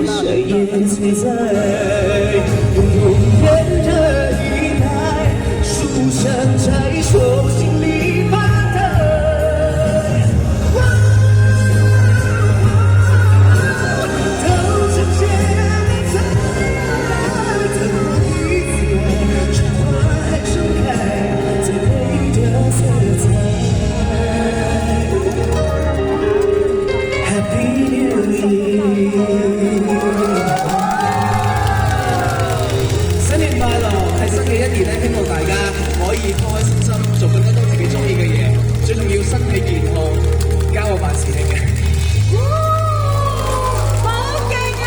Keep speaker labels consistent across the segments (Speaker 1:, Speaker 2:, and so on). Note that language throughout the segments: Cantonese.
Speaker 1: 谁也存在，永远的依赖，书生在手心里发呆。都是借你才爱，等我一次窗外盛开最美的色彩。Happy New Year！ 新年快樂！係新嘅一年咧，希望大家可以開開心心，做更加多自己中意嘅嘢，最重要身體健康，交我萬事興嘅。
Speaker 2: 好勁啊！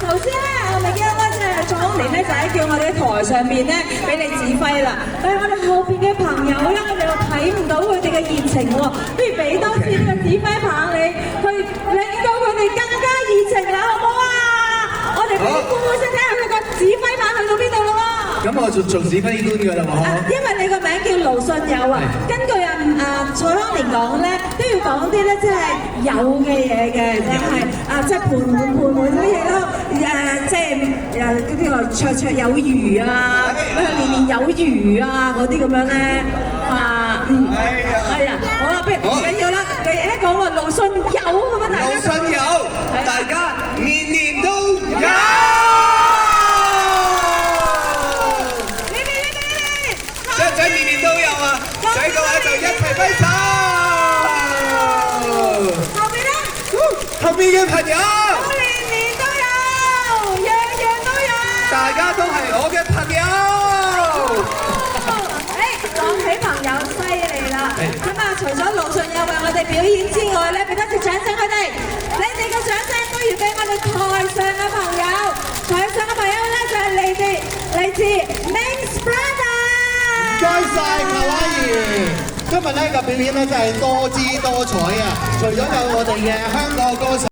Speaker 2: 頭先咧，我哋見到咧，即係蔡康年咧，就喺叫我哋喺台上面咧俾你指揮啦。但係我哋後邊嘅朋友咧，我哋又睇唔到佢哋嘅熱情喎。不如俾多次呢個指揮棒你，去令到佢哋更加熱情啦，好唔好啊？我哋俾啲觀眾先睇下佢個指揮棒去到邊度咯喎。
Speaker 1: 咁我做指揮官㗎啦，
Speaker 2: 因為你個名叫盧信友啊，根據蔡康年講咧，都要講啲咧即係有嘅嘢嘅，即係盤滿啲嘢咯，即係嗰啲話綽綽有餘啊，年年有餘啊嗰啲咁樣咧，係啊，好啦，不如唔緊要啦，你一講話盧信友咁啊，
Speaker 1: 盧信友，大家年年都有。仔年年都有啊！仔嘅話就一齊揮手。
Speaker 2: 後邊咧，
Speaker 1: 後面嘅朋友，
Speaker 2: 年年都有，樣樣都有。
Speaker 1: 大家都係我嘅朋友。
Speaker 2: 講起朋友犀利啦！咁啊，除咗盧信友為我哋表演之外咧，俾多次掌聲佢哋。你哋嘅掌聲都要俾我哋台上嘅朋友。台上嘅朋友咧就係嚟自 Ming's Brothers。
Speaker 3: 唔該晒，卡哇伊！今日呢個表演咧真係多姿多彩啊！除咗有我哋嘅香港歌手。